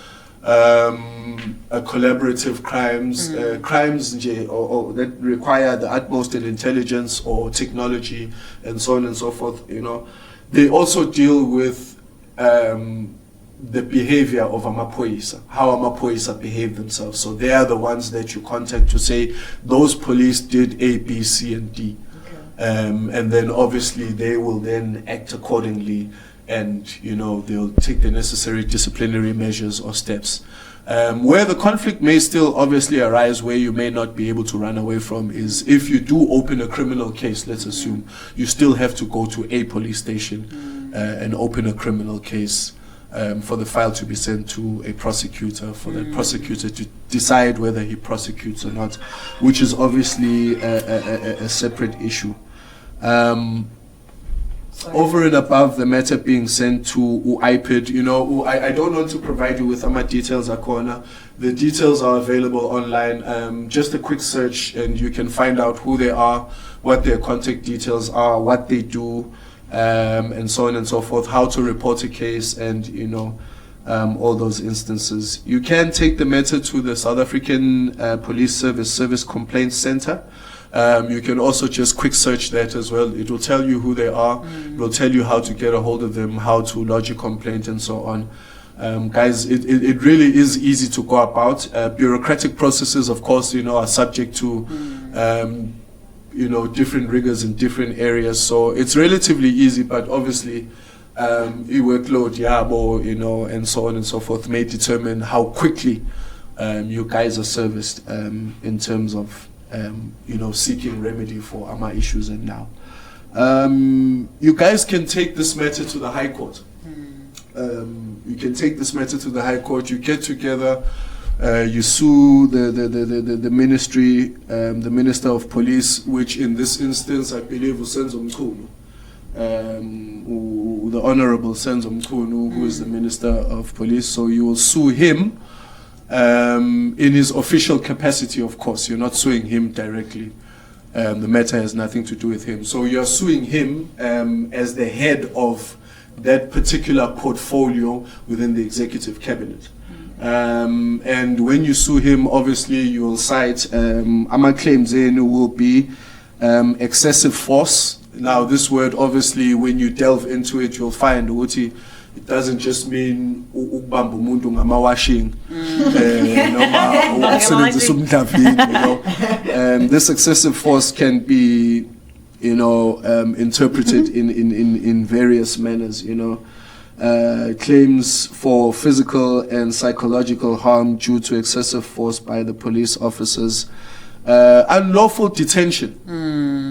Speaker 3: collaborative crimes, crimes that require the utmost in intelligence or technology, and so on and so forth. They also deal with the behavior of amapoyisa, how amapoyisa behave themselves. So they are the ones that you contact to say those police did A, B, C, and D. And then obviously they will then act accordingly, and they'll take the necessary disciplinary measures or steps. Where the conflict may still obviously arise, where you may not be able to run away from, is if you do open a criminal case, let's assume, you still have to go to a police station and open a criminal case for the file to be sent to a prosecutor, for the prosecutor to decide whether he prosecutes or not, which is obviously a separate issue. Over and above the matter being sent to UIPID, I don't want to provide you with my details, Akona. The details are available online. Just a quick search and you can find out who they are, what their contact details are, what they do, and so on and so forth, how to report a case, and all those instances. You can take the matter to the South African Police Service Complaints Center. You can also just quick search that as well. It will tell you who they are. It will tell you how to get a hold of them, how to lodge a complaint, and so on. Guys, it really is easy to go about. Bureaucratic processes, of course, are subject to different rigors in different areas. So it's relatively easy, but obviously workload, and so on and so forth may determine how quickly you guys are serviced in terms of seeking remedy for AMA issues. And now you guys can take this matter to the High Court. You can take this matter to the High Court. You get together, you sue the ministry, the Minister of Police, which in this instance I believe Senzo Mkhunu, the Honorable Senzo Mkhunu, who is the Minister of Police. So you will sue him in his official capacity, of course. You're not suing him directly. The matter has nothing to do with him. So you're suing him as the head of that particular portfolio within the executive cabinet. And when you sue him, obviously you will cite AMA claims will be excessive force. Now this word, obviously, when you delve into it, you'll find it doesn't just mean ukubamba umuntu ngamawashing, this excessive force can be interpreted in various manners. Claims for physical and psychological harm due to excessive force by the police officers, unlawful detention,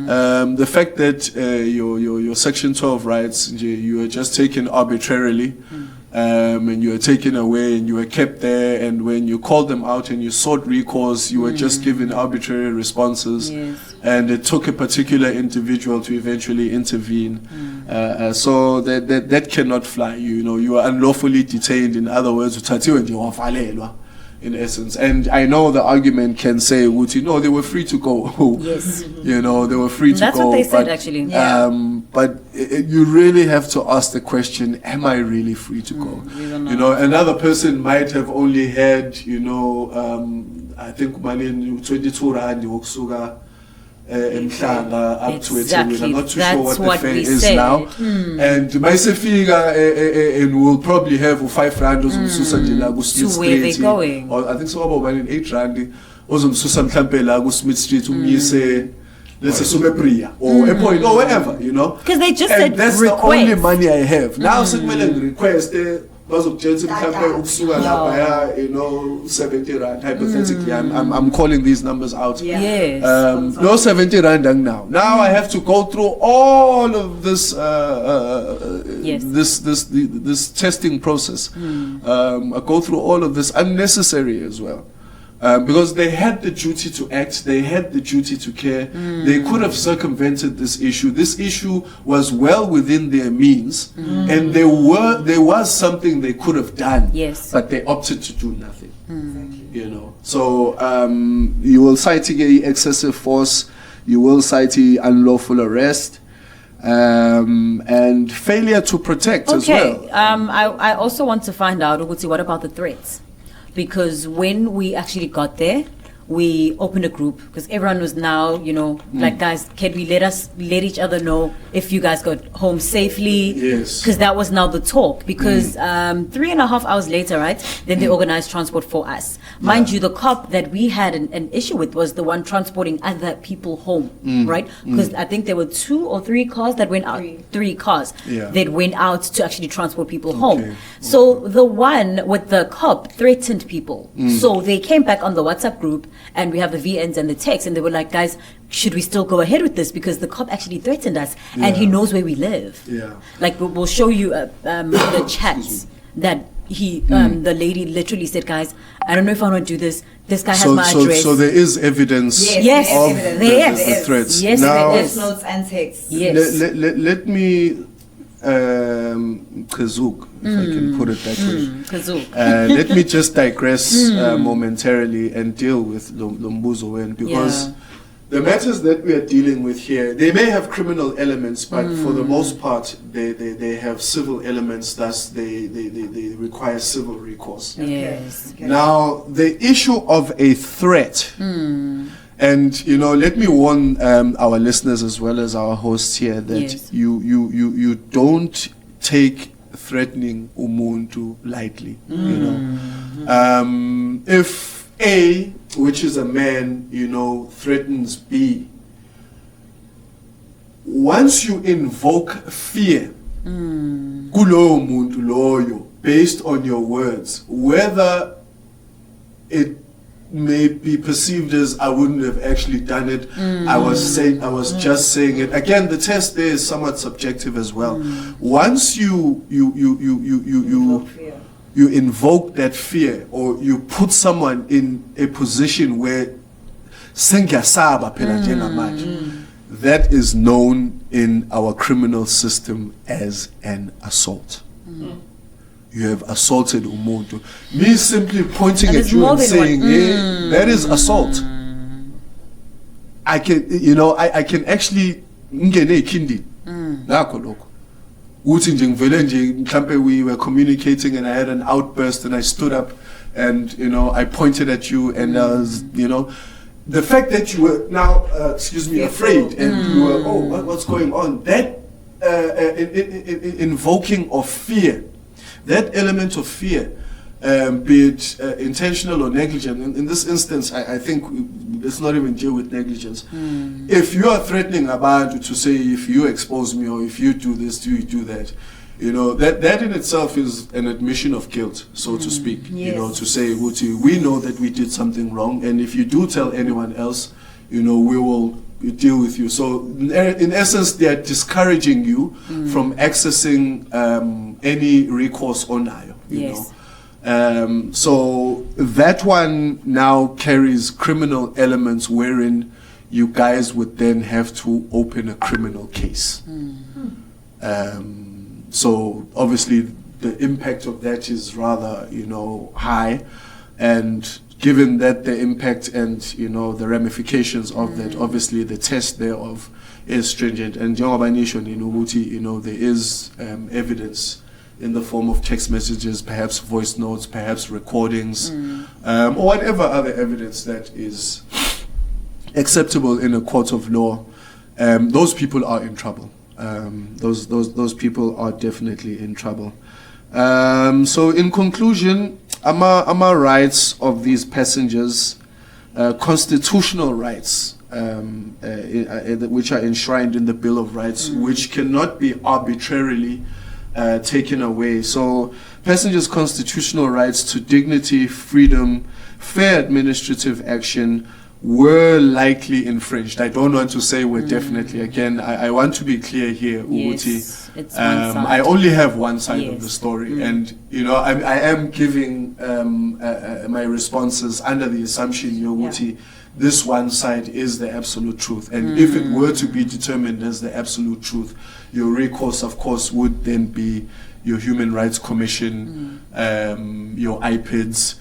Speaker 3: The fact that your Section 12 rights, you are just taken arbitrarily, and you are taken away and you were kept there, and when you called them out and you sought recourse, you were just given arbitrary responses, and it took a particular individual to eventually intervene. So that cannot fly. You are unlawfully detained. In other words, in essence. And I know the argument can say, no, they were free to go.
Speaker 1: Yes.
Speaker 3: They were free to
Speaker 1: That's
Speaker 3: go.
Speaker 1: what they said, actually.
Speaker 3: But you really have to ask the question, am I really free to go? Another person might have only had, I think, 22 rand, up to it. I'm not too sure what the fare is now. And my and we'll probably have 5 rand to
Speaker 1: where they're going.
Speaker 3: Or I think so about 8 rand Smith Street let's say Sumepriya or a point or whatever,
Speaker 1: Because they just
Speaker 3: and
Speaker 1: said
Speaker 3: that's
Speaker 1: request.
Speaker 3: the only money I have. Now request hypothetically, I'm calling these numbers out.
Speaker 1: Yes.
Speaker 3: No 70 rand now. Now I have to go through all of this this testing process. I go through all of this unnecessary as well. Because they had the duty to act, they had the duty to care. They could have circumvented this issue. This issue was well within their means, and there was something they could have done.
Speaker 1: Yes.
Speaker 3: But they opted to do nothing. So you will cite excessive force, you will cite unlawful arrest, and failure to protect as well.
Speaker 1: I also want to find out, what about the threats? Because when we actually got there, we opened a group because everyone was now, like, guys, can we let each other know if you guys got home safely?
Speaker 3: Yes.
Speaker 1: Because that was now the talk. Because 3.5 hours later, right, then they organized transport for us. Mind you, the cop that we had an issue with was the one transporting other people home, right? Because I think there were 2 or 3 cars that went out. 3 cars that went out to actually transport people home. So the one with the cop threatened people. So they came back on the WhatsApp group, and we have the VNs and the texts, and they were like, guys, should we still go ahead with this? Because the cop actually threatened us, and he knows where we live. Like, we'll show you the chats that the lady literally said, guys, I don't know if I want to do this. This guy has my address.
Speaker 3: So there is evidence of the threats.
Speaker 1: Yes,
Speaker 3: now,
Speaker 1: there is.
Speaker 2: Notes and texts.
Speaker 1: Yes.
Speaker 3: Let me Kazuk, if I can put it that way. Let me just digress momentarily and deal with Lombuzo, because the matters that we are dealing with here, they may have criminal elements, but for the most part, they have civil elements, thus they require civil recourse.
Speaker 1: Yes.
Speaker 3: Now, the issue of a threat, and let me warn our listeners as well as our hosts here that you don't take threatening umuntu lightly. If A, which is a man, threatens B, once you invoke fear, kulowo muntu loyo, based on your words, whether it may be perceived as I wouldn't have actually done it, I was just saying it. Again, the test there is somewhat subjective as well. Once you invoke that fear, or you put someone in a position where that is known in our criminal system as an assault. You have assaulted umuntu. Me simply pointing at you and saying, hey, that is assault. I can, I can actually ngene kindi. Nakho lokho. Uthi nje ngivele nje mhlambe we were communicating and I had an outburst and I stood up and I pointed at you and I was, the fact that you were now afraid and you were, what's going on? That invoking of fear. That element of fear, be it intentional or negligent, in this instance, I think it's not even deal with negligence. If you are threatening about to say, if you expose me or if you do this, you do that, that in itself is an admission of guilt, so to speak. To say, we know that we did something wrong, and if you do tell anyone else, we will deal with you. So in essence, they are discouraging you from accessing any recourse onayo, you know. So that one now carries criminal elements wherein you guys would then have to open a criminal case. So obviously the impact of that is rather, you know, high, and given that the impact and, you know, the ramifications of that, obviously the test thereof is stringent. And you know, there is evidence in the form of text messages, perhaps voice notes, perhaps recordings, or whatever other evidence that is acceptable in a court of law. Those people are in trouble. Those people are definitely in trouble. So in conclusion, AMA rights of these passengers, constitutional rights, which are enshrined in the Bill of Rights, which cannot be arbitrarily taken away. So passengers' constitutional rights to dignity, freedom, fair administrative action were likely infringed. I don't want to say we're definitely. Again, I want to be clear here, Uguti.
Speaker 1: Yes, it's one side.
Speaker 3: I only have one side of the story, and you know, I am giving my responses under the assumption, Uguti, this one side is the absolute truth, and if it were to be determined as the absolute truth, your recourse, of course, would then be your Human Rights Commission, your IPIDs,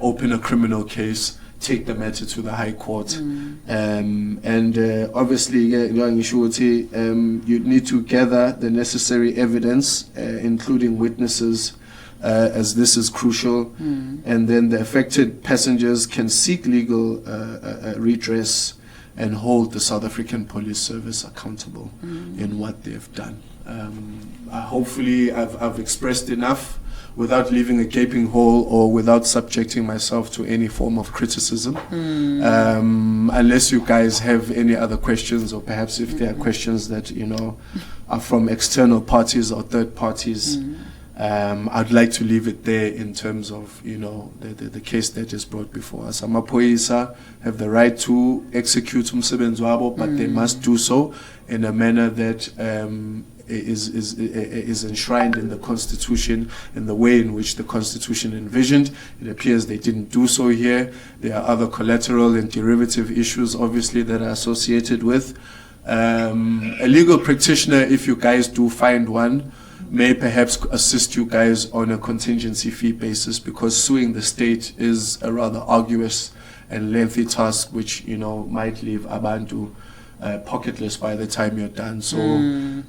Speaker 3: open a criminal case, take the matter to the High Court, and obviously, you'd need to gather the necessary evidence, including witnesses, as this is crucial, and then the affected passengers can seek legal redress and hold the South African Police Service accountable in what they've done. Hopefully, I've expressed enough without leaving a gaping hole or without subjecting myself to any form of criticism. Unless you guys have any other questions, or perhaps if there are questions that, you know, are from external parties or third parties, I'd like to leave it there in terms of, you know, the case that is brought before us. Amapoisa have the right to execute umsebenzi wabo, but they must do so in a manner that is enshrined in the Constitution, in the way in which the Constitution envisioned. It appears they didn't do so here. There are other collateral and derivative issues, obviously, that are associated with. A legal practitioner, if you guys do find one, may perhaps assist you guys on a contingency fee basis, because suing the state is a rather arduous and lengthy task, which, you know, might leave abantu pocketless by the time you're done. So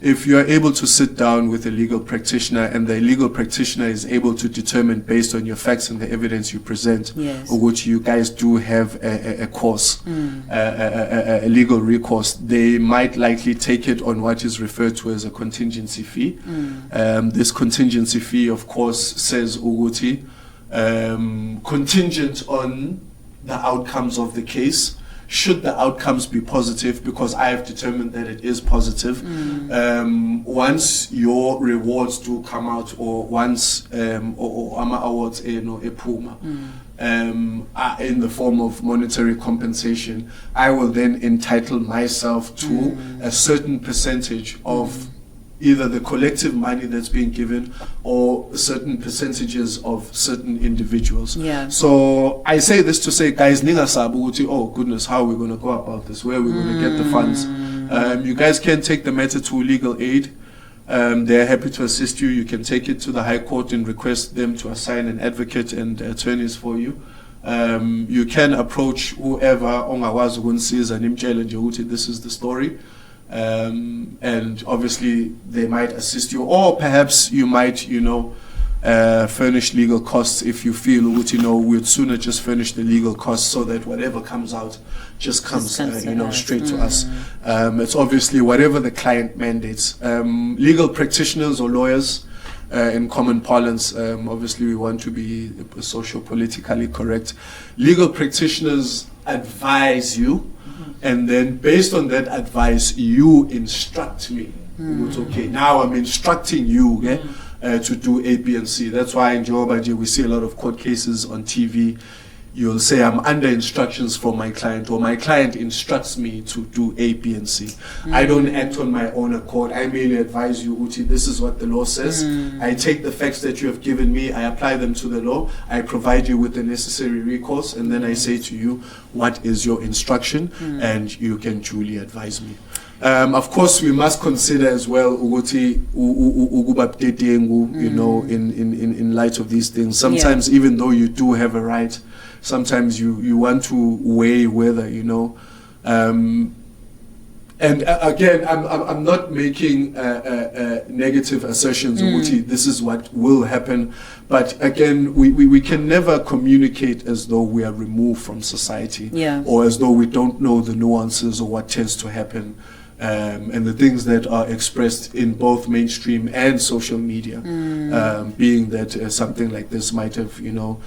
Speaker 3: if you're able to sit down with a legal practitioner, and the legal practitioner is able to determine based on your facts and the evidence you present, or which you guys do have a course, a legal recourse, they might likely take it on what is referred to as a contingency fee. This contingency fee, of course, says Uguti, contingent on the outcomes of the case. Should the outcomes be positive, because I have determined that it is positive, once your rewards do come out, or once or AMA awards epuma, in the form of monetary compensation, I will then entitle myself to a certain percentage of either the collective money that's being given or certain percentages of certain individuals. So I say this to say, guys, oh goodness, how are we going to go about this? Where are we going to get the funds? You guys can take the matter to legal aid. They're happy to assist you. You can take it to the High Court and request them to assign an advocate and attorneys for you. You can approach whoever ongakwazi ukunisiza nimtshele nje ukuthi this is the story. And obviously they might assist you, or perhaps you might, you know, furnish legal costs if you feel, you know, we'd sooner just furnish the legal costs so that whatever comes out just comes, you know, straight to us. It's obviously whatever the client mandates. Legal practitioners or lawyers, in common parlance, obviously we want to be socio-politically correct. Legal practitioners advise you, and then based on that advice, you instruct me. It's okay, now I'm instructing you to do A, B, and C. That's why in Joburg we see a lot of court cases on TV. you'll say I'm under instructions from my client, or my client instructs me to do A, B, and C. I don't act on my own accord. I merely advise you, Uti, this is what the law says. I take the facts that you have given me, I apply them to the law, I provide you with the necessary recourse, and then I say to you, what is your instruction? And you can duly advise me. Of course, we must consider as well, Uguti, you know, in light of these things. Sometimes, even though you do have a right, sometimes you want to weigh whether, you know. And again, I'm not making negative assertions, Uguti, this is what will happen. But again, we can never communicate as though we are removed from society, or as though we don't know the nuances or what tends to happen. And the things that are expressed in both mainstream and social media, being that something like this might have, you know,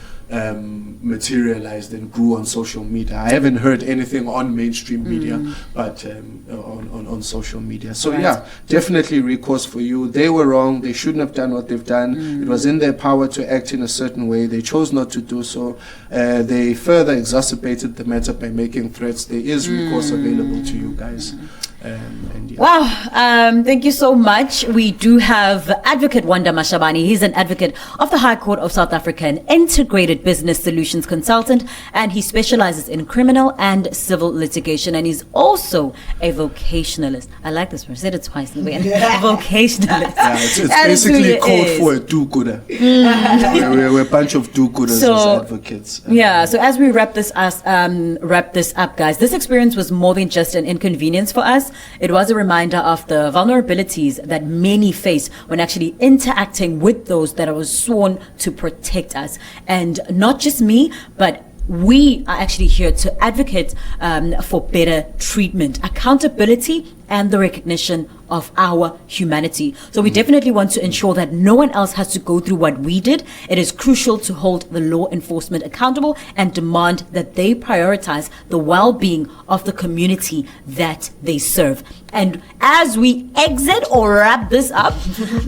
Speaker 3: materialized and grew on social media. I haven't heard anything on mainstream media, but on social media. So yeah, definitely recourse for you. They were wrong. They shouldn't have done what they've done. It was in their power to act in a certain way. They chose not to do so. They further exacerbated the matter by making threats. There is recourse available to you guys. And yeah.
Speaker 1: Wow, thank you so much. We do have Advocate Adv Mashabane. He's an advocate of the High Court of South Africa, an integrated business solutions consultant, and he specializes in criminal and civil litigation, and he's also a vocationalist. I like this word. I said it twice. Vocationalist.
Speaker 3: Yeah, it's basically code for a do-gooder. We're a bunch of do-gooders as advocates.
Speaker 1: So as we wrap this up, guys, this experience was more than just an inconvenience for us. It was a reminder of the vulnerabilities that many face when actually interacting with those that are sworn to protect us. And not just me, but we are actually here to advocate for better treatment, accountability, and the recognition of our humanity. So we definitely want to ensure that no one else has to go through what we did. It is crucial to hold the law enforcement accountable and demand that they prioritize the well-being of the community that they serve. And as we exit or wrap this up,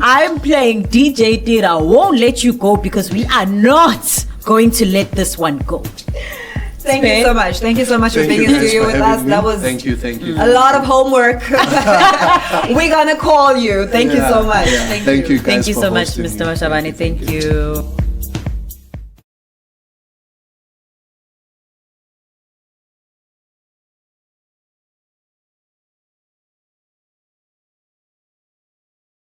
Speaker 1: I'm playing DJ Tira Won't Let You Go, because we are not going to let this one go.
Speaker 2: Thank you so much. Thank you so much for being in studio with us. That was
Speaker 3: thank you.
Speaker 2: A lot of homework. We're gonna call you. Thank you so much.
Speaker 3: Thank you guys.
Speaker 1: Thank you so much, Mr. Mashabane. Thank you.